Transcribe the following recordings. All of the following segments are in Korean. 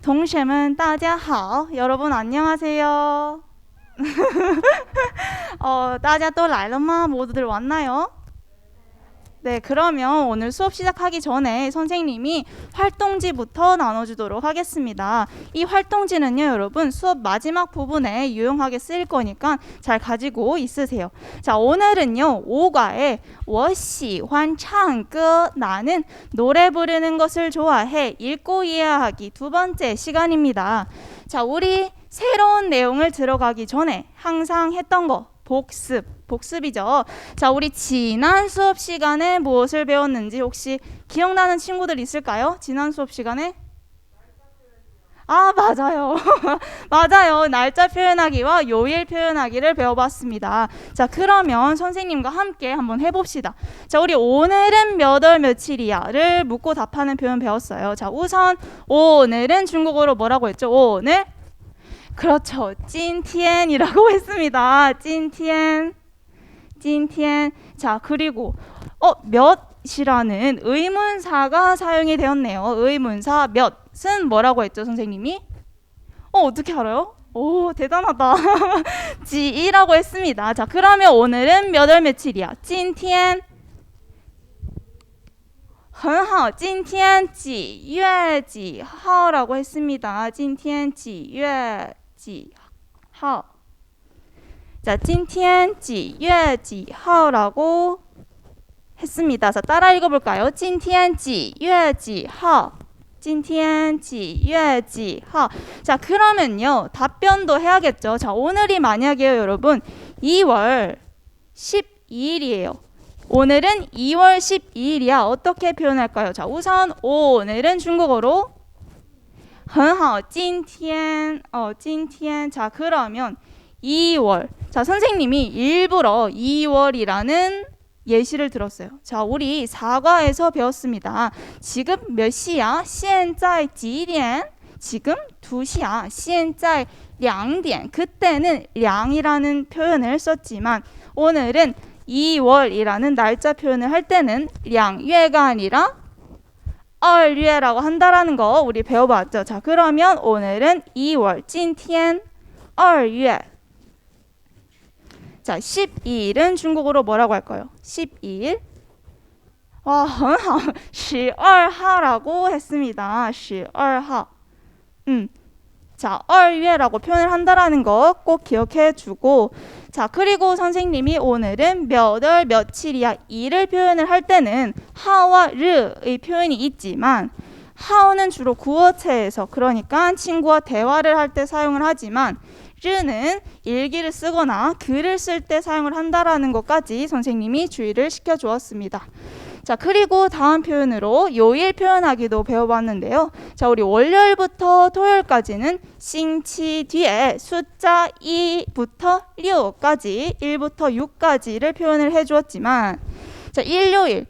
동시에는 大家好 여러분 안녕하세요. 大家都来了吗? 모두들 왔나요? 네, 그러면 오늘 수업 시작하기 전에 선생님이 활동지부터 나눠주도록 하겠습니다. 이 활동지는요, 여러분 수업 마지막 부분에 유용하게 쓰일 거니까 잘 가지고 있으세요. 자, 오늘은요, 5과에 我喜欢唱歌 나는 노래 부르는 것을 좋아해 읽고 이해하기 두 번째 시간입니다. 자, 우리 새로운 내용을 들어가기 전에 항상 했던 거 복습이죠. 자, 우리 지난 수업 시간에 무엇을 배웠는지 혹시 기억나는 친구들 있을까요? 지난 수업 시간에? 맞아요. 맞아요. 날짜 표현하기와 요일 표현하기를 배워봤습니다. 자, 그러면 선생님과 함께 한번 해봅시다. 자, 우리 오늘은 몇 월 며칠이야를 묻고 답하는 표현 배웠어요. 자, 우선 오늘은 중국어로 뭐라고 했죠? 오늘? 그렇죠. 今天이라고 했습니다. 今天. 자, 그리고 몇이라는 의문사가 사용이 되었네요. 의문사 몇은 뭐라고 했죠, 선생님이? 어떻게 알아요? 오, 대단하다. 지이라고 했습니다. 자, 그러면 오늘은 몇 월 며칠이야? 今天. 很好, 今天几月几号라고 했습니다. 今天几月几号. 자, 今天几月几号라고 했습니다. 자, 따라 읽어볼까요? 今天几月几号. 今天几月几号. 자, 그러면요, 답변도 해야겠죠. 자, 오늘이 만약에요, 여러분 2월 12일이에요. 오늘은 2월 12일이야. 어떻게 표현할까요? 자, 우선 오늘은 중국어로 很好,今天. 今天. 자, 그러면 2월. 자, 선생님이 일부러 2월이라는 예시를 들었어요. 자, 우리 4과에서 배웠습니다. 지금 몇 시야? 现在几点? 지금 2시야. 现在2点. 그때는 2이라는 표현을 썼지만 오늘은 2월이라는 날짜 표현을 할 때는 2月가 아니라 2月라고 한다라는 거 우리 배워봤죠. 자, 그러면 오늘은 2월, 今天 2月. 자, 12일은 중국어로 뭐라고 할까요? 12일. 와, 很好. 12号라고 했습니다. 12号. 자, 2月라고 표현을 한다라는 거 꼭 기억해 주고, 자, 그리고 선생님이 오늘은 몇 월 며칠이야 이를 표현을 할 때는 하와 르의 표현이 있지만 하오는 주로 구어체에서, 그러니까 친구와 대화를 할 때 사용을 하지만 르는 일기를 쓰거나 글을 쓸 때 사용을 한다라는 것까지 선생님이 주의를 시켜주었습니다. 자, 그리고 다음 표현으로 요일 표현하기도 배워봤는데요. 자, 우리 월요일부터 토요일까지는 싱치 뒤에 숫자 2부터 6까지, 1부터 6까지를 표현을 해주었지만, 자, 일요일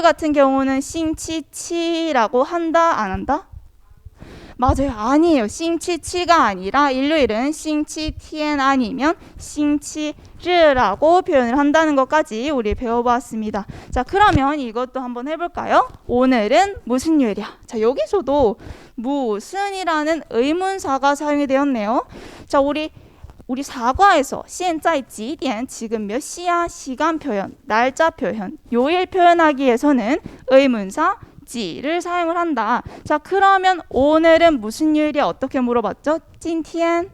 같은 경우는 싱치치라고 한다, 안 한다? 맞아요. 아니에요. 싱치치가 아니라 일요일은 싱치티엔 아니면 싱치르라고 표현을 한다는 것까지 우리 배워봤습니다. 자, 그러면 이것도 한번 해볼까요? 오늘은 무슨 요일이야? 자, 여기서도 무슨이라는 의문사가 사용이 되었네요. 자, 우리 4과에서 现在几点, 지금 몇 시야, 시간 표현, 날짜 표현, 요일 표현하기 위해서는 의문사 지를 사용을 한다. 자, 그러면 오늘은 무슨 요일이야? 어떻게 물어봤죠? 今天.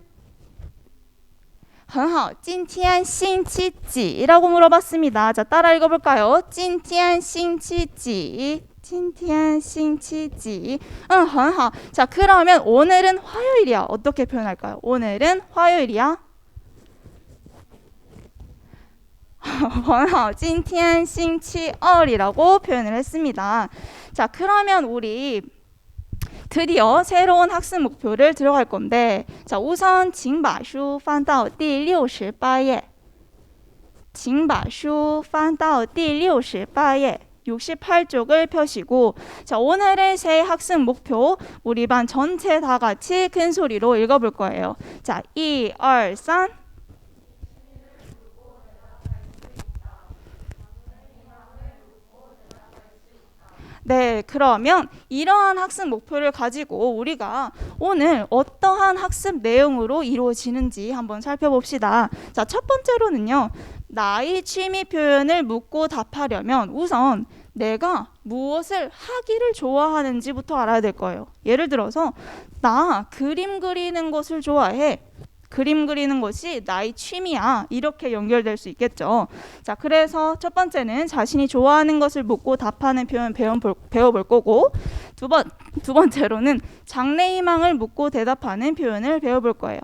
很好,今天星期几라고 물어봤습니다. 자, 따라 읽어볼까요? 今天星期几. 今天星期几. 很好. 자, 그러면 오늘은 화요일이야. 어떻게 표현할까요? 오늘은 화요일이야. 很好,今天星期二이라고 표현을 했습니다. 자, 그러면 우리 드디어 새로운 학습 목표를 들어갈 건데, 자, 우선 请把书翻到第68页. 请把书翻到第68页. 68쪽을 펴시고, 자, 오늘의 새 학습 목표 우리 반 전체 다 같이 큰 소리로 읽어볼 거예요. 자, 1, 2, 3. 네, 그러면 이러한 학습 목표를 가지고 우리가 오늘 어떠한 학습 내용으로 이루어지는지 한번 살펴봅시다. 자, 첫 번째로는요. 나의 취미 표현을 묻고 답하려면 우선 내가 무엇을 하기를 좋아하는지부터 알아야 될 거예요. 예를 들어서 나 그림 그리는 것을 좋아해. 그림 그리는 것이 나의 취미야. 이렇게 연결될 수 있겠죠. 자, 그래서 첫 번째는 자신이 좋아하는 것을 묻고 답하는 표현 배워볼 거고 두 번째로는 장래희망을 묻고 대답하는 표현을 배워볼 거예요.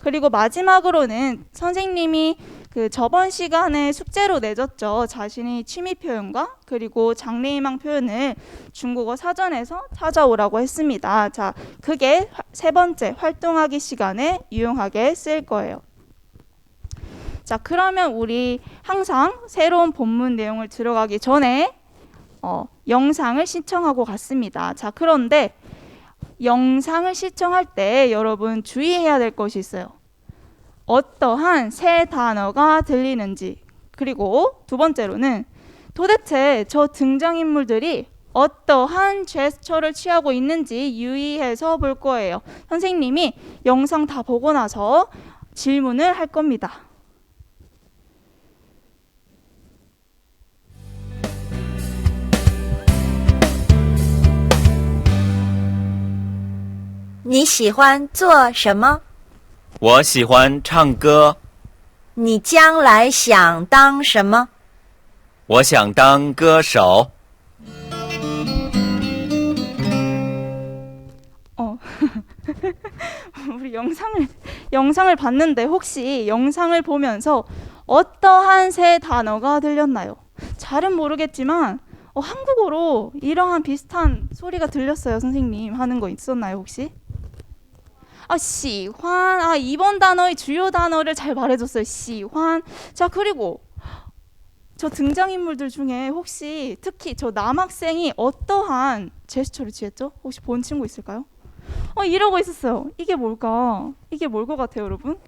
그리고 마지막으로는 선생님이 그 저번 시간에 숙제로 내줬죠. 자신의 취미 표현과 그리고 장래희망 표현을 중국어 사전에서 찾아오라고 했습니다. 자, 그게 세 번째 활동하기 시간에 유용하게 쓰일 거예요. 자, 그러면 우리 항상 새로운 본문 내용을 들어가기 전에 영상을 시청하고 갔습니다. 자, 그런데 영상을 시청할 때 여러분 주의해야 될 것이 있어요. 어떠한 새 단어가 들리는지, 그리고 두 번째로는 도대체 저 등장인물들이 어떠한 제스처를 취하고 있는지 유의해서 볼 거예요. 선생님이 영상 다 보고 나서 질문을 할 겁니다. 你喜欢做什么？我喜欢唱歌。你将来想当什么？我想当歌手。우리 영상을 봤는데 혹시 영상을 보면서 어떠한 새 단어가 들렸나요? 잘은 모르겠지만 한국어로 이러한 비슷한 소리가 들렸어요. 선생님 하는 거 있었나요 혹시? 시환. 이번 단어의 주요 단어를 잘 말해줬어요. 시환. 자, 그리고 저 등장인물들 중에 혹시 특히 저 남학생이 어떠한 제스처를 취했죠? 혹시 본 친구 있을까요? 이러고 있었어요. 이게 뭘까? 이게 뭘 것 같아요, 여러분?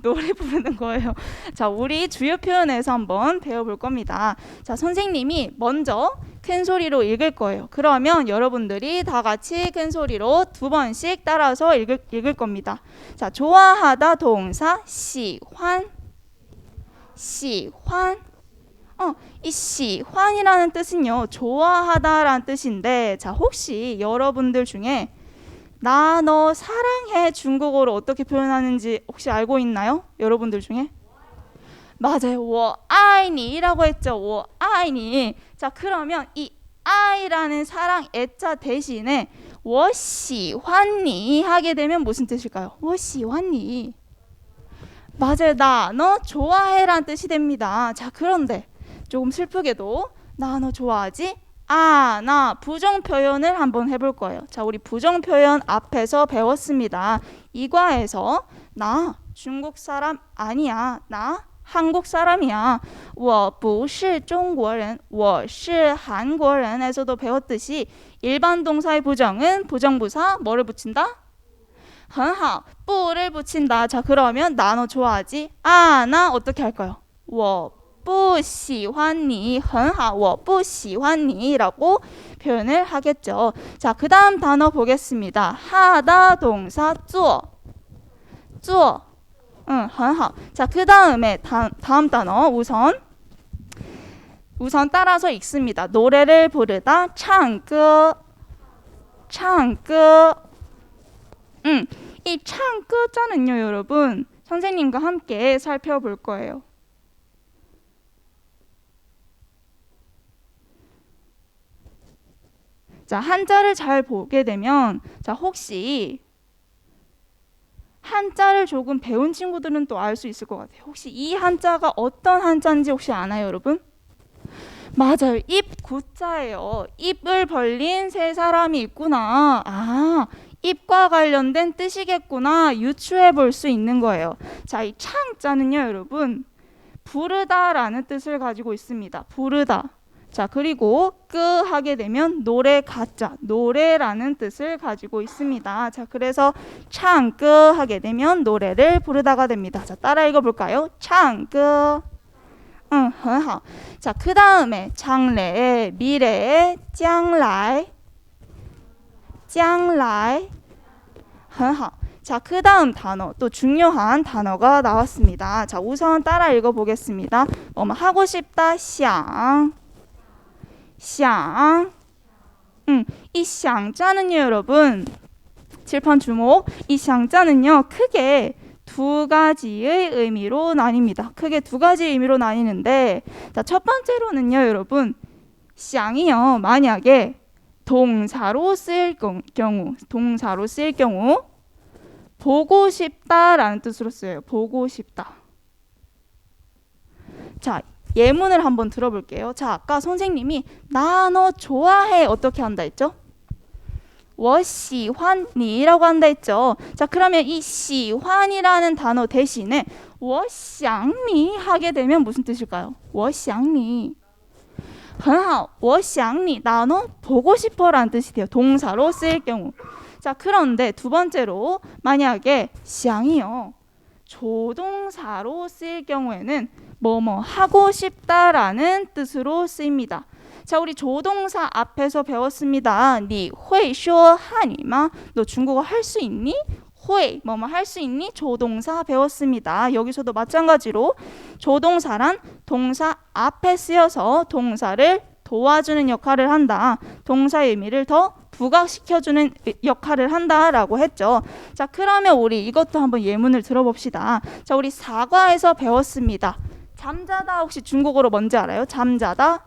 노래 부르는 거예요. 자, 우리 주요 표현에서 한번 배워볼 겁니다. 자, 선생님이 먼저 큰 소리로 읽을 거예요. 그러면 여러분들이 다 같이 큰 소리로 두 번씩 따라서 읽을 겁니다. 자, 좋아하다 동사 시환. 시환. 이 시환이라는 뜻은요, 좋아하다라는 뜻인데, 자, 혹시 여러분들 중에 나 너 사랑해 중국어로 어떻게 표현하는지 혹시 알고 있나요? 여러분들 중에? 맞아요. 我爱你라고 했죠. 我爱你. 자, 그러면 이 아이라는 사랑 애자 대신에 我喜欢你 하게 되면 무슨 뜻일까요? 我喜欢你. 맞아요. 나 너 좋아해라는 뜻이 됩니다. 자, 그런데 조금 슬프게도 나 너 좋아하지? 나 부정 표현을 한번 해볼 거예요. 자, 우리 부정 표현 앞에서 배웠습니다. 이과에서 나 중국 사람 아니야. 나 한국 사람이야. 我不是中国人,我是韩国人 에서도 배웠듯이 일반 동사의 부정은 부정부사 뭐를 붙인다? 很好, 不를 붙인다. 자, 그러면 나 너 좋아하지? 나 어떻게 할까요? 我不喜欢你很好我不喜欢你라고 표현을 하겠죠. 자, 그 다음 단어 보겠습니다. 하다 동사 做 很好. 자, 그 다음에 다음 단어 우선 따라서 읽습니다. 노래를 부르다 唱歌 이 唱歌자는요 여러분 선생님과 함께 살펴볼 거예요. 자, 한자를 잘 보게 되면 자, 혹시 한자를 조금 배운 친구들은 또 알 수 있을 것 같아요. 혹시 이 한자가 어떤 한자인지 혹시 아나요, 여러분? 맞아요. 입 구자예요. 입을 벌린 세 사람이 있구나. 입과 관련된 뜻이겠구나. 유추해 볼 수 있는 거예요. 자, 이 창자는요, 여러분. 부르다라는 뜻을 가지고 있습니다. 부르다. 자, 그리고 끄 하게 되면 노래 가짜, 노래라는 뜻을 가지고 있습니다. 자, 그래서 창끄 하게 되면 노래를 부르다가 됩니다. 자, 따라 읽어볼까요? 창끄. 응, 很好. 자, 그 다음에 장래의 미래의 将来. 将来. 很好. 자, 그 다음 단어, 또 중요한 단어가 나왔습니다. 자, 우선 따라 읽어보겠습니다. 하고 싶다, 想. 想. 이 想자는요, 여러분. 칠판 주목. 이 想자는요, 크게 두 가지의 의미로 나뉩니다. 크게 두 가지의 의미로 나뉘는데, 자, 첫 번째로는요, 여러분. 想이요, 만약에 동사로 쓰일 경우, 보고 싶다라는 뜻으로 쓰여요. 보고 싶다. 자, 예문을 한번 들어볼게요. 자, 아까 선생님이 나 너 좋아해 어떻게 한다 했죠? 我喜欢你라고 한다 했죠. 자, 그러면 이 喜欢이라는 단어 대신에 我想你하게 되면 무슨 뜻일까요? 我想你很好, 我想你, 나 너 보고 싶어 라는 뜻이 돼요. 동사로 쓰일 경우. 자, 그런데 두 번째로 만약에 想이요, 조동사로 쓰일 경우에는 뭐뭐 하고 싶다라는 뜻으로 쓰입니다. 자, 우리 조동사 앞에서 배웠습니다. 你会说汉语吗? 너 중국어 할 수 있니? 会, 뭐뭐 할 수 있니? 조동사 배웠습니다. 여기서도 마찬가지로 조동사란 동사 앞에 쓰여서 동사를 도와주는 역할을 한다. 동사의 의미를 더 부각시켜주는 역할을 한다라고 했죠. 자, 그러면 우리 이것도 한번 예문을 들어봅시다. 자, 우리 사과에서 배웠습니다. 잠자다 혹시 중국어로 뭔지 알아요? 잠자다?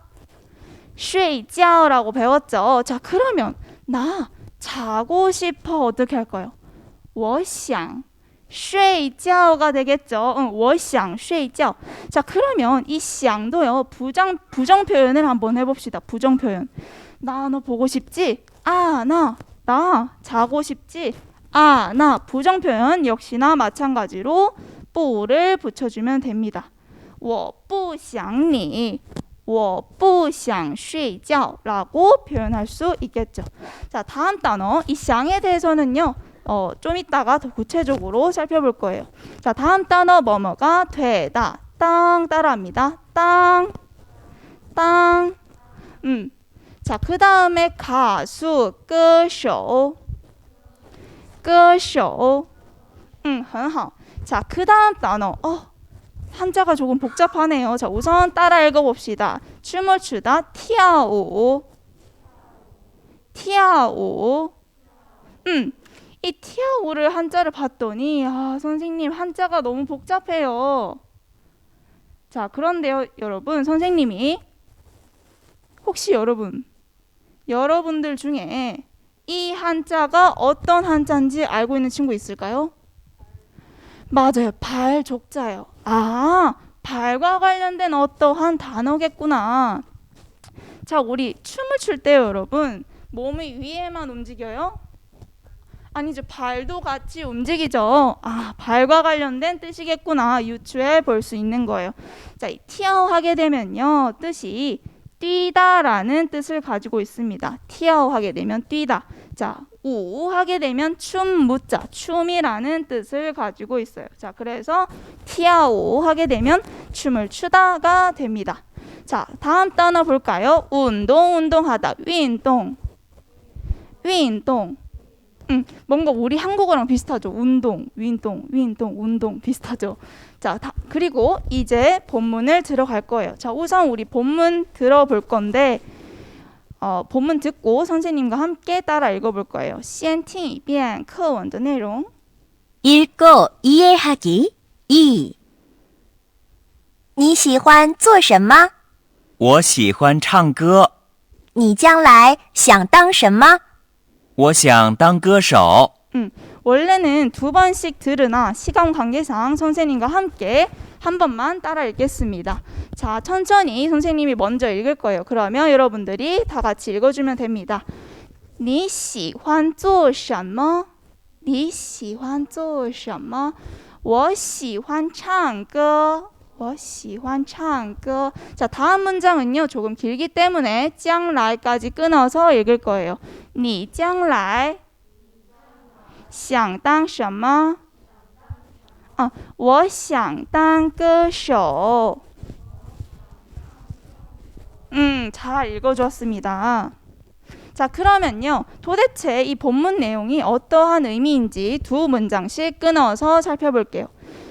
睡觉라고 배웠죠. 자, 그러면 나 자고 싶어 어떻게 할까요? 我想睡觉가 되겠죠. 我想睡觉. 자, 그러면 이 想도요. 부정 표현을 한번 해봅시다. 부정 표현. 나 너 보고 싶지? 아, 나 자고 싶지? 아, 나 부정 표현 역시나 마찬가지로 不를 붙여주면 됩니다. 我不想你我不想睡觉라고 표현할 수 있겠죠. 자, 다음 단어 이 想에 대해서는요, 좀 이따가 더 구체적으로 살펴볼 거예요. 자, 다음 단어 뭐뭐가 되다. 땅 따라합니다. 땅. 자, 그 다음에 가수, 歌手. 很好. 자, 그 다음 단어. 한자가 조금 복잡하네요. 자, 우선 따라 읽어봅시다. 춤을 추다, 跳舞. 이 跳舞를 한자를 봤더니 선생님 한자가 너무 복잡해요. 자, 그런데요, 여러분, 선생님이 혹시 여러분들 중에 이 한자가 어떤 한자인지 알고 있는 친구 있을까요? 맞아요. 발족자예요. 아, 발과 관련된 어떠한 단어겠구나. 자, 우리 춤을 출 때요, 여러분. 몸이 위에만 움직여요? 아니죠. 발도 같이 움직이죠. 아, 발과 관련된 뜻이겠구나. 유추해 볼 수 있는 거예요. 자, 이 티아오 하게 되면요, 뜻이 뛰다라는 뜻을 가지고 있습니다. 티아오 하게 되면 뛰다. 자, 우 하게 되면 춤 무자, 춤이라는 뜻을 가지고 있어요. 자, 그래서 티아오 하게 되면 춤을 추다가 됩니다. 자, 다음 단어 볼까요? 운동하다, 운동. 뭔가 우리 한국어랑 비슷하죠. 운동 비슷하죠. 자, 그리고 이제 본문을 들어갈 거예요. 자, 우선 우리 본문 들어볼 건데, 본문 듣고 선생님과 함께 따라 읽어볼 거예요. 先听一遍课文的内容. 읽고 이해하기 2. 你喜欢做什么?我喜欢唱歌。你将来想当什么?我想当歌手。 원래는 두 번씩 들으나 시간 관계상 선생님과 함께 한 번만 따라 읽겠습니다. 자, 천천히 선생님이 먼저 읽을 거예요. 그러면 여러분들이 다 같이 읽어주면 됩니다. 你喜欢做什么?你喜欢做什么?我喜欢唱歌.我喜欢唱歌. 자, 다음 문장은요, 조금 길기 때문에 将来까지 끊어서 읽을 거예요. 你将来想当什么? 我想当歌手. 잘 읽어주었습니다. 자, 그러면요. 도대체 이 본문 내용이 어떠한 의미인지 두 문장씩 끊어서 살펴볼게요.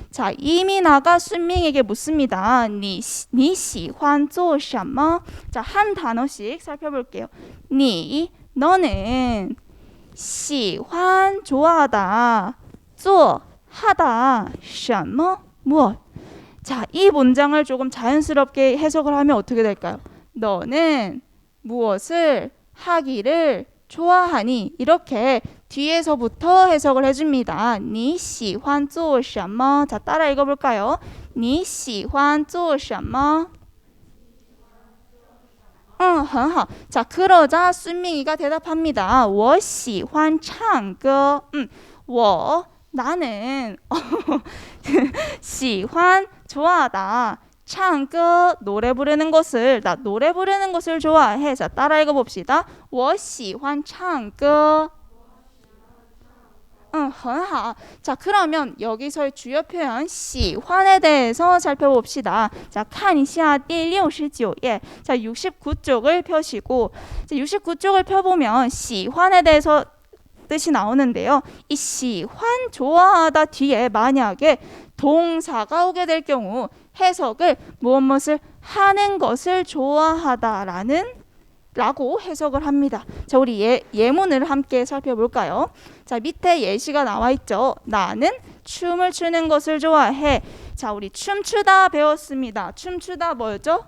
자, 이민아가 순밍에게 묻습니다. 你喜欢做什么? 자, 한 단어씩 살펴볼게요. 너는 喜欢 좋아하다, 做 하다, 什么 무엇? 자, 이 문장을 조금 자연스럽게 해석을 하면 어떻게 될까요? 너는 무엇을 하기를 좋아하니? 이렇게 뒤에서부터 해석을 해줍니다. 你喜欢做什么? 자, 따라 읽어볼까요? 你喜欢做什么? 很好. 자, 그러자 순밍이가 대답합니다. 我喜欢唱歌. 나는 喜欢 좋아하다. 唱歌 노래 부르는 것을, 나 노래 부르는 것을 좋아해. 자, 따라 읽어봅시다. 我喜欢唱歌. 很好. 자, 그러면 여기서의 주요 표현 喜欢에 대해서 살펴봅시다. 자, 看一下第69页. 자, 69쪽을 펴시고, 자, 69쪽을 펴보면 喜欢에 대해서 뜻이 나오는데요. 이 喜欢 좋아하다 뒤에 만약에 동사가 오게 될 경우 해석을 무엇을 하는 것을 좋아하다라는 라고 해석을 합니다. 자, 우리 예문을 함께 살펴볼까요? 자, 밑에 예시가 나와 있죠. 나는 춤을 추는 것을 좋아해. 자, 우리 춤추다 배웠습니다. 춤추다 뭐였죠?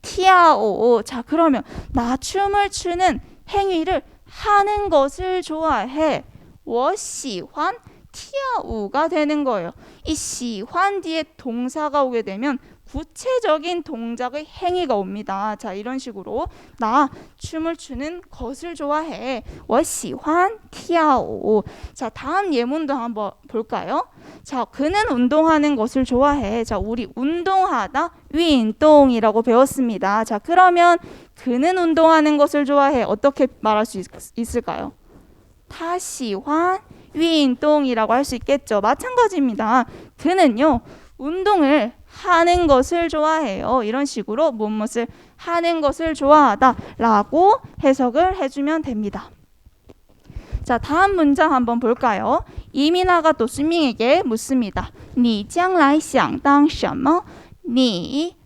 跳舞. 자, 그러면 나 춤을 추는 행위를 하는 것을 좋아해. 我喜欢跳舞가 되는 거예요. 이 喜欢 뒤에 동사가 오게 되면 구체적인 동작의 행위가 옵니다. 자, 이런 식으로 나 춤을 추는 것을 좋아해. 我喜欢跳舞. 자, 다음 예문도 한번 볼까요? 자, 그는 운동하는 것을 좋아해. 자, 우리 운동하다 운동이라고 배웠습니다. 자, 그러면 그는 운동하는 것을 좋아해. 어떻게 말할 수 있을까요? 他喜欢运动이라고 할 수 있겠죠. 마찬가지입니다. 그는요, 운동을 하는 것을 좋아해요. 이런 식으로 무엇을 하는 것을 좋아하다 라고 해석을 해주면 됩니다. 자, 다음 문장 한번 볼까요? 이민아가 또 순밍에게 묻습니다. 你将来想当什么?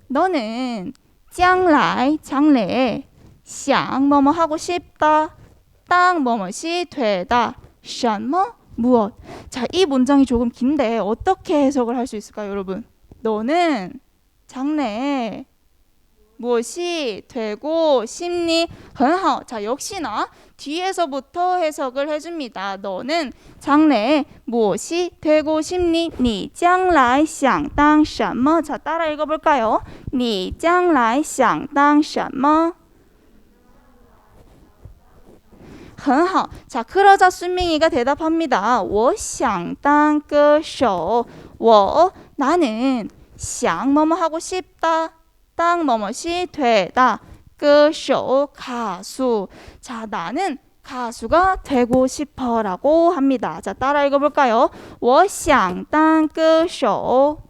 너는 将来 장래에 想 뭐뭐 하고 싶다, 当 뭐뭐시 되다, 什么 무엇. 자, 이 문장이 조금 긴데 어떻게 해석을 할 수 있을까요, 여러분? 너는 장래에 무엇이 되고 싶니? 很好. 자, 역시나 뒤에서부터 해석을 해줍니다. 너는 장래에 무엇이 되고 싶니? 你将来想当什么? 자, 따라 읽어볼까요? 你将来想当什么? 很好. 자, 그러자 순밍이가 대답합니다. 我想当歌手. 나는 想 뭐뭐 하고 싶다, 当 뭐뭐시 되다, 歌手 가수. 자, 나는 가수가 되고 싶어 라고 합니다. 자, 따라 읽어볼까요? 我想当歌手.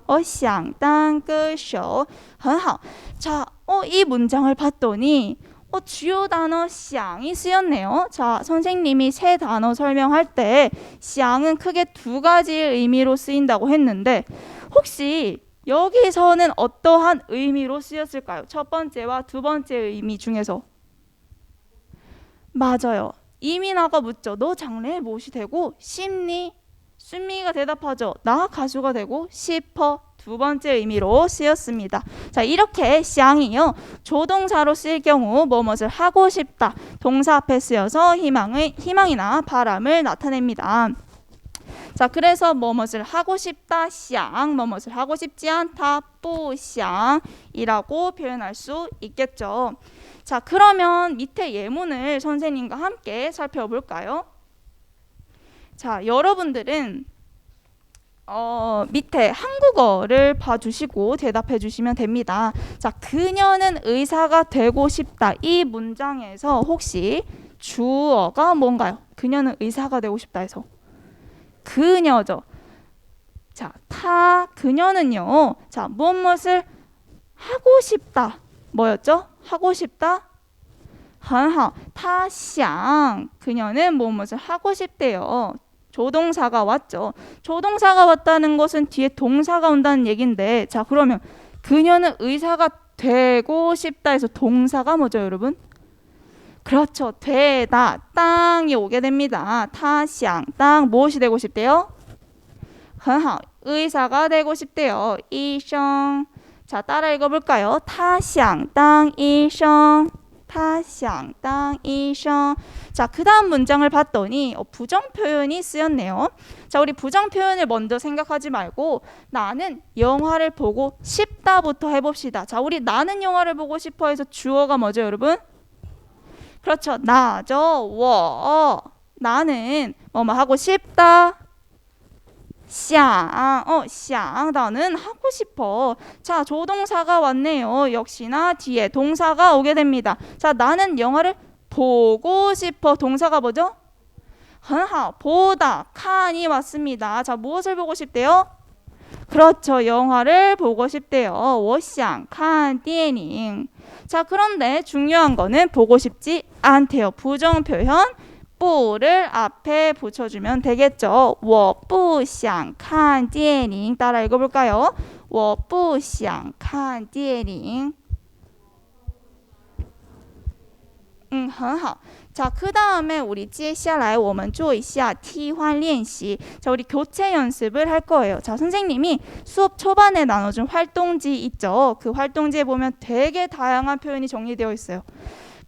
我想当歌手. 很好. 자, 이 문장을 봤더니 주요 단어 想이 쓰였네요. 자, 선생님이 세 단어 설명할 때 想은 크게 두 가지의 의미로 쓰인다고 했는데 혹시 여기서는 어떠한 의미로 쓰였을까요? 첫 번째와 두 번째 의미 중에서. 맞아요. 이민아가 묻죠. 너 장래에 무엇이 되고 싶니? 순미가 대답하죠. 나 가수가 되고 싶어. 두 번째 의미로 쓰였습니다. 자, 이렇게 想이요. 조동사로 쓰일 경우 무엇을 하고 싶다. 동사 앞에 쓰여서 희망이나 바람을 나타냅니다. 자, 그래서 무엇을 하고 싶다, 想, 무엇을 하고 싶지 않다, 不想이라고 표현할 수 있겠죠. 자, 그러면 밑에 예문을 선생님과 함께 살펴볼까요? 자, 여러분들은 밑에 한국어를 봐주시고 대답해 주시면 됩니다. 자, 그녀는 의사가 되고 싶다. 이 문장에서 혹시 주어가 뭔가요? 그녀는 의사가 되고 싶다 해서 그녀죠. 자, 그녀는요. 자, 무엇을 하고 싶다. 뭐였죠? 하고 싶다? 很好. 他想 그녀는 무엇을 하고 싶대요. 조동사가 왔죠. 조동사가 왔다는 것은 뒤에 동사가 온다는 얘긴데, 자 그러면 그녀는 의사가 되고 싶다 해서 동사가 뭐죠, 여러분? 그렇죠. 되다. 땅이 오게 됩니다. 他想当 무엇이 되고 싶대요? 很好. 의사가 되고 싶대요. 医生. 자 따라 읽어볼까요? 他想当医生. 他想当医生. 자, 그 다음 문장을 봤더니 부정 표현이 쓰였네요. 자, 우리 부정 표현을 먼저 생각하지 말고 나는 영화를 보고 싶다부터 해봅시다. 자, 우리 나는 영화를 보고 싶어 해서 주어가 뭐죠, 여러분? 그렇죠. 나죠. 我. 나는 뭐뭐 하고 싶다. 想 나는 하고 싶어. 자, 조동사가 왔네요. 역시나 뒤에 동사가 오게 됩니다. 자, 나는 영화를 보고 싶어. 동사가 뭐죠? 很好. 보다. 칸이 왔습니다. 자, 무엇을 보고 싶대요? 그렇죠. 영화를 보고 싶대요. 我想看电影. 자, 그런데 중요한 거는 보고 싶지 않대요. 부정 표현. 不를 앞에 붙여주면 되겠죠. 我不想看电影. 따라 읽어볼까요? 我不想看电影. 很好. 자, 그 다음에 우리 接下来我们做一下替换练习. 자, 우리 교체 연습을 할 거예요. 자, 선생님이 수업 초반에 나눠준 활동지 있죠. 그 활동지에 보면 되게 다양한 표현이 정리되어 있어요.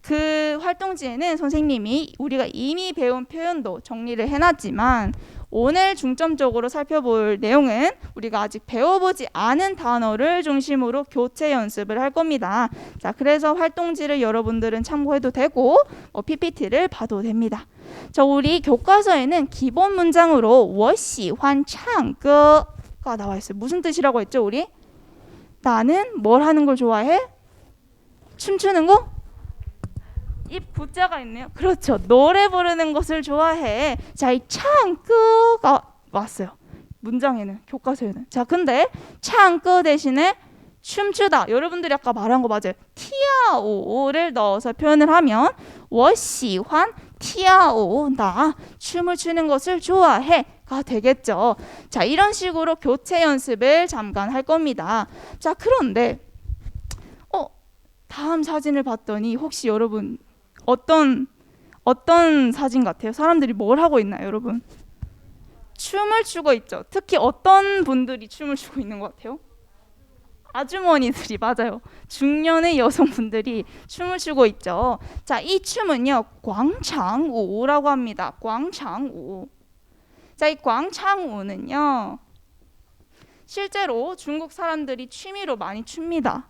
그 활동지에는 선생님이 우리가 이미 배운 표현도 정리를 해놨지만 오늘 중점적으로 살펴볼 내용은 우리가 아직 배워보지 않은 단어를 중심으로 교체 연습을 할 겁니다. 자, 그래서 활동지를 여러분들은 참고해도 되고 PPT를 봐도 됩니다. 자, 우리 교과서에는 기본 문장으로 我喜欢唱歌가 나와 있어요. 무슨 뜻이라고 했죠, 우리? 나는 뭘 하는 걸 좋아해? 춤추는 거? 이 부자가 있네요. 그렇죠. 노래 부르는 것을 좋아해. 자, 이唱歌가 왔어요. 문장에는, 교과서에는. 자, 근데 唱歌 대신에 춤추다. 여러분들이 아까 말한 거 맞아요. 跳舞를 넣어서 표현을 하면 我喜欢跳舞. 나 춤을 추는 것을 좋아해. 가 되겠죠. 자, 이런 식으로 교체 연습을 잠깐 할 겁니다. 자, 그런데 다음 사진을 봤더니 혹시 여러분 어떤 사진 같아요? 사람들이 뭘 하고 있나요, 여러분? 춤을 추고 있죠. 특히 어떤 분들이 춤을 추고 있는 것 같아요? 아주머니들이, 맞아요. 중년의 여성분들이 춤을 추고 있죠. 자, 이 춤은요, 광창우라고 합니다. 광창우. 자, 이 광창우는요, 실제로 중국 사람들이 취미로 많이 춥니다.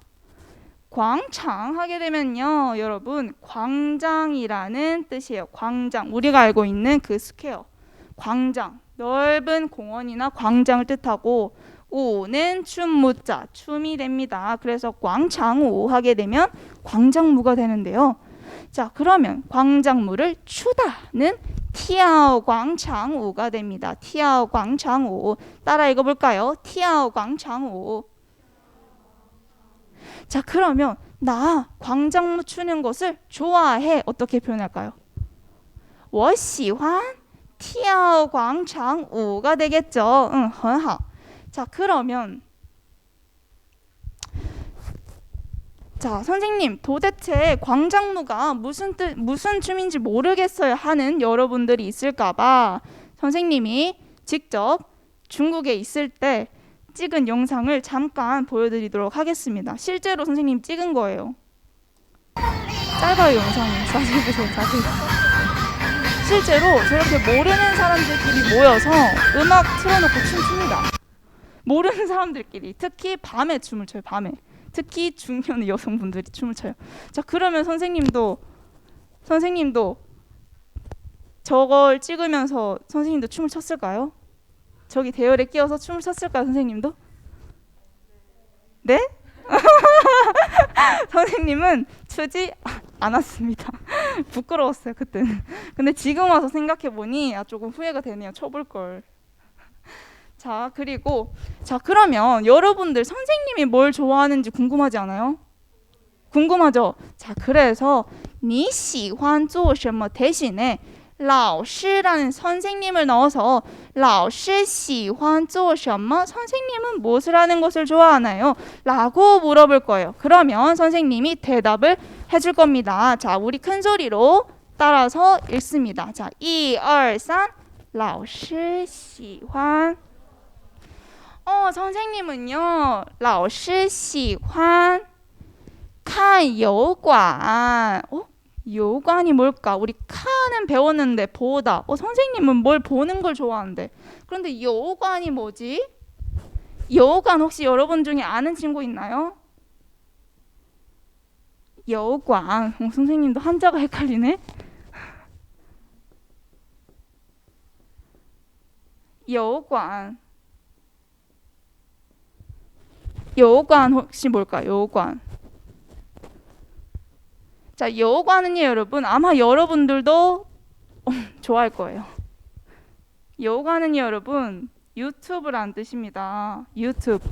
광장 하게 되면요, 여러분, 광장이라는 뜻이에요. 광장, 우리가 알고 있는 그 스퀘어, 광장, 넓은 공원이나 광장을 뜻하고 우는 춤무자, 춤이 됩니다. 그래서 광장우 하게 되면 광장무가 되는데요. 자, 그러면 광장무를 추다는 티아오 광장우가 됩니다. 티아오 광장우. 따라 읽어볼까요? 티아오 광장우. 자, 그러면 나 광장무 추는 것을 좋아해. 어떻게 표현할까요? 我喜欢跳广场舞가 되겠죠. 很好. 자, 그러면 자, 선생님, 도대체 광장무가 무슨 춤인지 모르겠어요 하는 여러분들이 있을까 봐 선생님이 직접 중국에 있을 때 찍은 영상을 잠깐 보여드리도록 하겠습니다. 실제로 선생님 찍은 거예요. 짧아요, 영상이. 자세히 보세요. 자세히. 실제로 저렇게 모르는 사람들끼리 모여서 음악 틀어놓고 춤춥니다. 모르는 사람들끼리. 특히 밤에 춤을 춰요. 밤에. 특히 중년 여성분들이 춤을 춰요. 자, 그러면 선생님도 저걸 찍으면서 선생님도 춤을 췄을까요? 저기 대열에 끼어서 춤을 췄을까요, 선생님도? 네? 선생님은 추지 않았습니다. 부끄러웠어요, 그때는. 근데 지금 와서 생각해보니 조금 후회가 되네요. 춰볼 걸. 자, 그리고 그러면 여러분들 선생님이 뭘 좋아하는지 궁금하지 않아요? 궁금하죠? 자, 그래서 你喜欢做什么 대신에 老师라는 선생님을 넣어서 老师喜欢做什么 선생님은 무엇을 하는 것을 좋아하나요? 라고 물어볼 거예요. 그러면 선생님이 대답을 해줄 겁니다. 자, 우리 큰 소리로 따라서 읽습니다. 자, 1, 2, 3老师喜欢 선생님은요 老师喜欢看油管 油관이 뭘까? 우리 칸은 배웠는데 보다 선생님은 뭘 보는 걸 좋아하는데 그런데油관이 뭐지?油관 혹시 여러분 중에 아는 친구 있나요? 油관 선생님도 한자가 헷갈리네. 油관 혹시 뭘까요? 油관 자, 油관은요 여러분 아마 여러분들도 좋아할 거예요. 油관은요 여러분 유튜브란 뜻입니다. 유튜브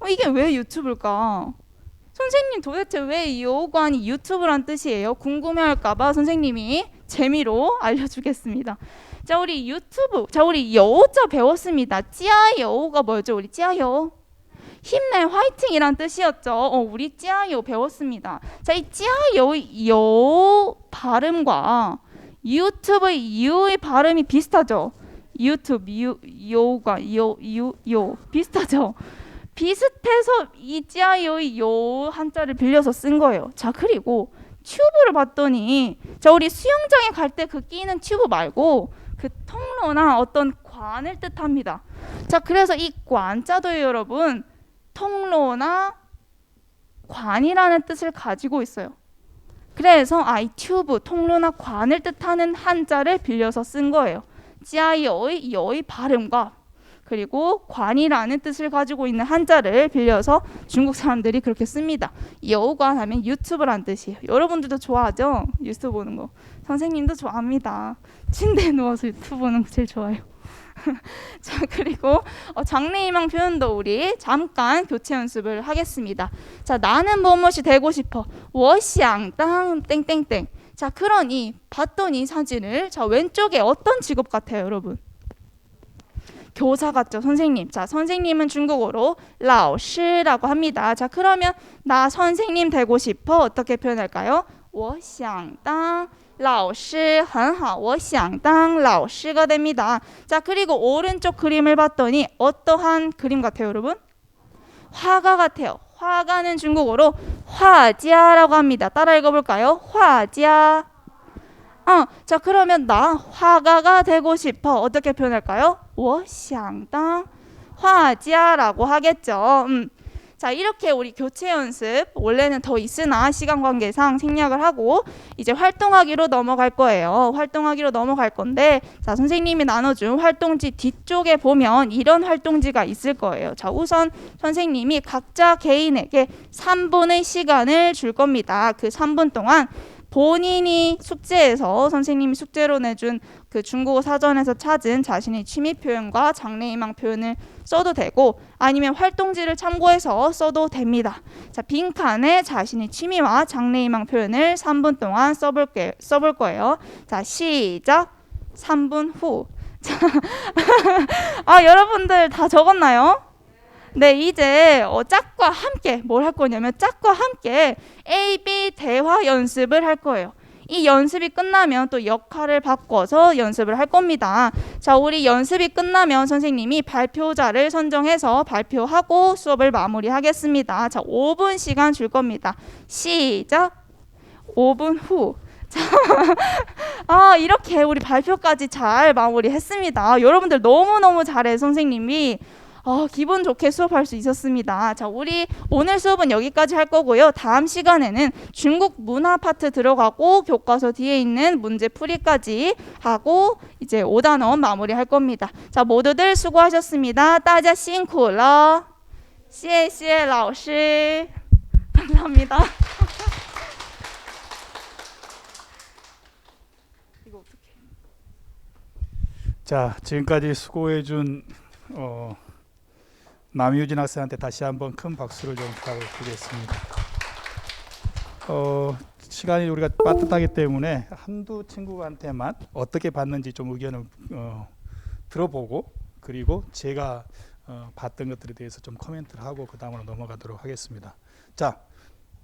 이게 왜 유튜브일까? 선생님 도대체 왜 油관이 유튜브란 뜻이에요? 궁금해할까봐 선생님이 재미로 알려주겠습니다. 자, 우리 유튜브. 자, 우리 여자 배웠습니다. 찌아요가 뭐였죠? 우리 찌아요. 힘내, 화이팅이란 뜻이었죠. 우리 찌아요 배웠습니다. 자, 이 찌아요 요 발음과 유튜브의 유의 발음이 비슷하죠. 유튜브 요가 요 비슷하죠. 비슷해서 이 찌아요의 요 한자를 빌려서 쓴 거예요. 자, 그리고 튜브를 봤더니 자, 우리 수영장에 갈 때 그 끼는 튜브 말고 그 통로나 어떤 관을 뜻합니다. 자, 그래서 이 관자도 여러분 통로나 관이라는 뜻을 가지고 있어요. 그래서 이 튜브, 통로나 관을 뜻하는 한자를 빌려서 쓴 거예요. 찌아요의 여의 발음과 그리고 관이라는 뜻을 가지고 있는 한자를 빌려서 중국 사람들이 그렇게 씁니다. 여관 하면 유튜브란 뜻이에요. 여러분들도 좋아하죠? 유튜브 보는 거. 선생님도 좋아합니다. 침대에 누워서 유튜브 보는 거 제일 좋아요. 자, 그리고 장래희망 표현도 우리 잠깐 교체 연습을 하겠습니다. 자, 나는 무엇이 되고 싶어. 我想当 땡땡땡. 자, 그러니 봤더니 사진을 자, 왼쪽에 어떤 직업 같아요, 여러분? 교사 같죠, 선생님. 자, 선생님은 중국어로 老师라고 합니다. 자, 그러면 나 선생님 되고 싶어 어떻게 표현할까요? 我想当老师很好我想当老师가 됩니다. 자, 그리고 오른쪽 그림을 봤더니 어떠한 그림 같아요, 여러분? 화가 같아요. 화가는 중국어로 화자라고 합니다. 따라 읽어볼까요? 화자. 자, 그러면 나 화가가 되고 싶어 어떻게 표현할까요? 我想当画家라고 하겠죠. 자, 이렇게 우리 교체 연습 원래는 더 있으나 시간 관계상 생략을 하고 이제 활동하기로 넘어갈 거예요. 활동하기로 넘어갈 건데 자, 선생님이 나눠준 활동지 뒤쪽에 보면 이런 활동지가 있을 거예요. 자, 우선 선생님이 각자 개인에게 3분의 시간을 줄 겁니다. 그 3분 동안 본인이 숙제에서 선생님이 숙제로 내준 그 중국어 사전에서 찾은 자신의 취미 표현과 장래희망 표현을 써도 되고 아니면 활동지를 참고해서 써도 됩니다. 자, 빈칸에 자신의 취미와 장래희망 표현을 3분 동안 써볼 거예요. 자, 시작. 3분 후. 자, 여러분들 다 적었나요? 네, 이제 짝과 함께 뭘 할 거냐면 짝과 함께 A, B 대화 연습을 할 거예요. 이 연습이 끝나면 또 역할을 바꿔서 연습을 할 겁니다. 자, 우리 연습이 끝나면 선생님이 발표자를 선정해서 발표하고 수업을 마무리하겠습니다. 자, 5분 시간 줄 겁니다. 시작. 5분 후. 자, 이렇게 우리 발표까지 잘 마무리했습니다. 여러분들 너무너무 잘해 선생님이. 기분 좋게 수업할 수 있었습니다. 자, 우리 오늘 수업은 여기까지 할 거고요. 다음 시간에는 중국 문화 파트 들어가고 교과서 뒤에 있는 문제 풀이까지 하고 이제 5단원 마무리할 겁니다. 자, 모두들 수고하셨습니다. 大家辛苦了. 谢谢老师. 감사합니다. 이거 어떻게? 자, 지금까지 수고해준 남유진 학생한테 다시 한번 큰 박수를 좀 부탁드리겠습니다. 시간이 우리가 빠듯하기 때문에 한두 친구한테만 어떻게 봤는지 좀 의견을 들어보고 그리고 제가 봤던 것들에 대해서 좀 코멘트를 하고 그 다음으로 넘어가도록 하겠습니다. 자,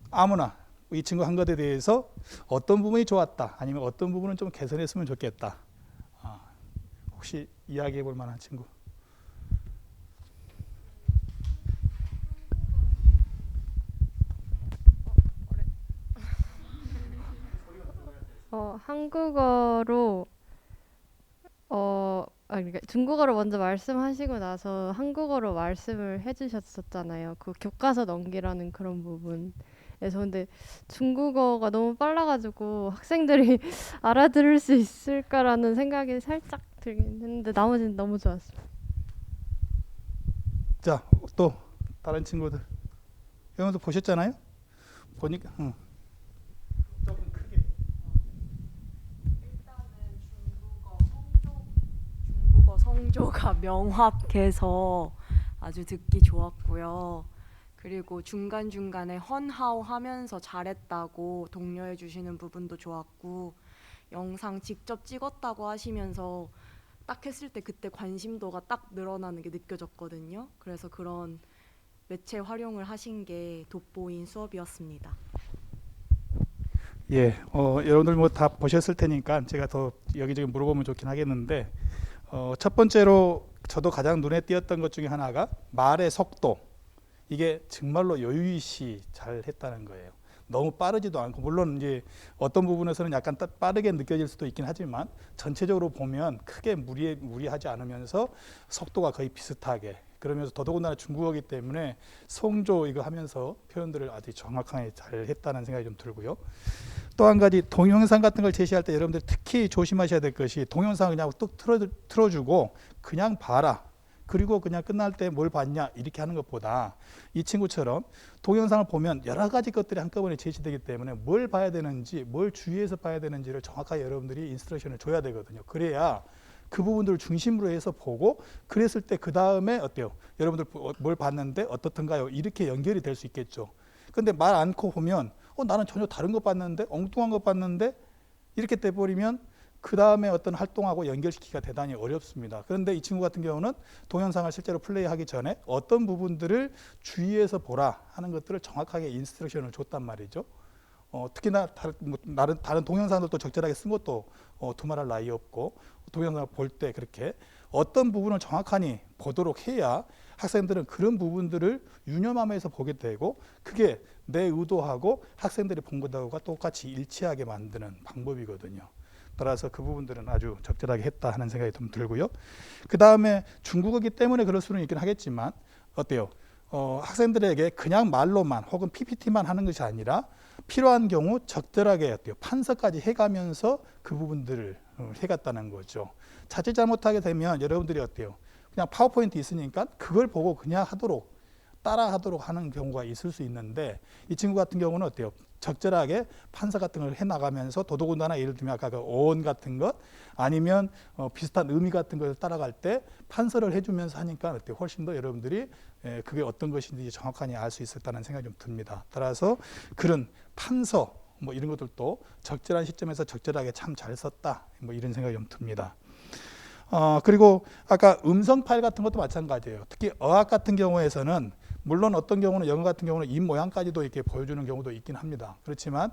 아무나 이 친구 한 것에 대해서 어떤 부분이 좋았다 아니면 어떤 부분은 좀 개선했으면 좋겠다. 혹시 이야기해 볼 만한 친구? 한국어로 그러니까 중국어로 먼저 말씀하시고 나서 한국어로 말씀을 해주셨었잖아요. 그 교과서 넘기라는 그런 부분에서. 근데 중국어가 너무 빨라가지고 학생들이 알아들을 수 있을까라는 생각이 살짝 들긴 했는데 나머지는 너무 좋았어요. 자, 또 다른 친구들 영어도 보셨잖아요? 보니까 조금 크게. 중국어 성조가 명확해서 아주 듣기 좋았고요. 그리고 중간중간에 헌하오 하면서 잘했다고 독려해 주시는 부분도 좋았고, 영상 직접 찍었다고 하시면서 딱 했을 때 그때 관심도가 딱 늘어나는 게 느껴졌거든요. 그래서 그런 매체 활용을 하신 게 돋보인 수업이었습니다. 예, 여러분들 뭐 다 보셨을 테니까 제가 더 여기저기 물어보면 좋긴 하겠는데, 첫 번째로 저도 가장 눈에 띄었던 것 중에 하나가 말의 속도. 이게 정말로 여유있이 잘 했다는 거예요. 너무 빠르지도 않고, 물론 이제 어떤 부분에서는 약간 빠르게 느껴질 수도 있긴 하지만 전체적으로 보면 크게 무리하지 않으면서 속도가 거의 비슷하게, 그러면서 더더군다나 중국어이기 때문에 성조 이거 하면서 표현들을 아주 정확하게 잘 했다는 생각이 좀 들고요. 또 한 가지 동영상 같은 걸 제시할 때 여러분들 특히 조심하셔야 될 것이, 동영상을 그냥 뚝 틀어주고 그냥 봐라, 그리고 그냥 끝날 때 뭘 봤냐 이렇게 하는 것보다 이 친구처럼 동영상을 보면 여러 가지 것들이 한꺼번에 제시되기 때문에 뭘 봐야 되는지, 뭘 주의해서 봐야 되는지를 정확하게 여러분들이 인스트럭션을 줘야 되거든요. 그래야 그 부분들을 중심으로 해서 보고, 그랬을 때 그 다음에 어때요? 여러분들 뭘 봤는데 어떻던가요? 이렇게 연결이 될 수 있겠죠. 근데 말 않고 보면 나는 전혀 다른 거 봤는데, 엉뚱한 거 봤는데, 이렇게 돼버리면 그 다음에 어떤 활동하고 연결시키기가 대단히 어렵습니다. 그런데 이 친구 같은 경우는 동영상을 실제로 플레이하기 전에 어떤 부분들을 주의해서 보라 하는 것들을 정확하게 인스트럭션을 줬단 말이죠. 특히나 다른 동영상들도 적절하게 쓴 것도 두말할 나위 없고, 동영상을 볼 때 그렇게 어떤 부분을 정확하니 보도록 해야 학생들은 그런 부분들을 유념하면서 보게 되고, 그게 내 의도하고 학생들이 본 것하고 똑같이 일치하게 만드는 방법이거든요. 따라서 그 부분들은 아주 적절하게 했다 하는 생각이 좀 들고요. 그 다음에 중국어기 때문에 그럴 수는 있긴 하겠지만 어때요? 학생들에게 그냥 말로만 혹은 PPT만 하는 것이 아니라 필요한 경우 적절하게 어때요? 판서까지 해가면서 그 부분들을 해갔다는 거죠. 자칫 잘못하게 되면 여러분들이 어때요? 그냥 파워포인트 있으니까 그걸 보고 그냥 따라하도록 하는 경우가 있을 수 있는데, 이 친구 같은 경우는 어때요? 적절하게 판서 같은 걸 해나가면서, 더더군다나 예를 들면 아까 그 어원 같은 것 아니면 비슷한 의미 같은 걸 따라갈 때 판서를 해주면서 하니까 어때요? 훨씬 더 여러분들이 그게 어떤 것인지 정확하게 알 수 있었다는 생각이 좀 듭니다. 따라서 그런 판서 뭐 이런 것들도 적절한 시점에서 적절하게 참 잘 썼다, 뭐 이런 생각이 좀 듭니다. 그리고 아까 음성 파일 같은 것도 마찬가지예요. 특히 어학 같은 경우에서는 물론 어떤 경우는 영어 같은 경우는 입 모양까지도 이렇게 보여주는 경우도 있긴 합니다. 그렇지만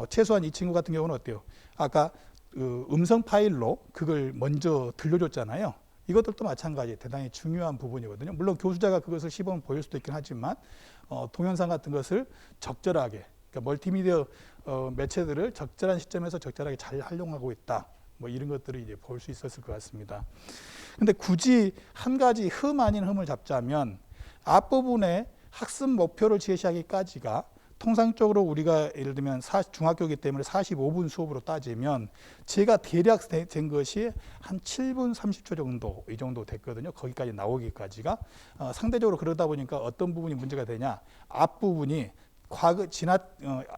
최소한 이 친구 같은 경우는 어때요? 아까 음성 파일로 그걸 먼저 들려줬잖아요. 이것들도 마찬가지 대단히 중요한 부분이거든요. 물론 교수자가 그것을 시범 보일 수도 있긴 하지만 동영상 같은 것을 적절하게, 그러니까 멀티미디어 매체들을 적절한 시점에서 적절하게 잘 활용하고 있다, 뭐 이런 것들을 이제 볼 수 있었을 것 같습니다. 근데 굳이 한 가지 흠 아닌 흠을 잡자면, 앞부분에 학습 목표를 제시하기까지가 통상적으로 우리가 예를 들면 중학교이기 때문에 45분 수업으로 따지면 제가 대략 된 것이 한 7분 30초 정도, 이 정도 됐거든요. 거기까지 나오기까지가. 상대적으로 그러다 보니까 어떤 부분이 문제가 되냐, 앞부분이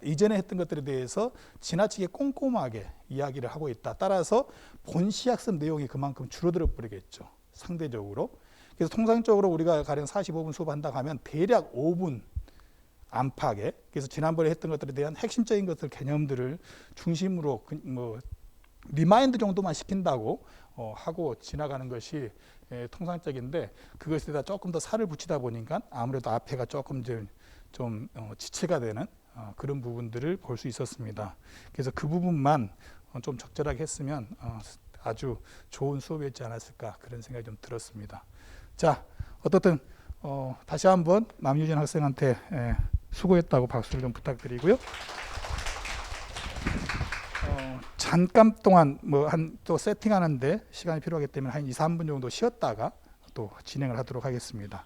이전에 했던 것들에 대해서 지나치게 꼼꼼하게 이야기를 하고 있다. 따라서 본 시학습 내용이 그만큼 줄어들어 버리겠죠, 상대적으로. 그래서 통상적으로 우리가 가령 45분 수업한다고 하면 대략 5분 안팎에, 그래서 지난번에 했던 것들에 대한 핵심적인 것들 개념들을 중심으로 리마인드 정도만 시킨다고 하고 지나가는 것이 통상적인데, 그것에 다 조금 더 살을 붙이다 보니까 아무래도 앞에가 조금 좀 지체가 되는 그런 부분들을 볼 수 있었습니다. 그래서 그 부분만 좀 적절하게 했으면 아주 좋은 수업이었지 않았을까, 그런 생각이 좀 들었습니다. 자, 어떻든 다시 한번 남유진 학생한테 수고했다고 박수를 좀 부탁드리고요. 잠깐 동안 또 세팅하는데 시간이 필요하기 때문에 한 2, 3분 정도 쉬었다가 또 진행을 하도록 하겠습니다.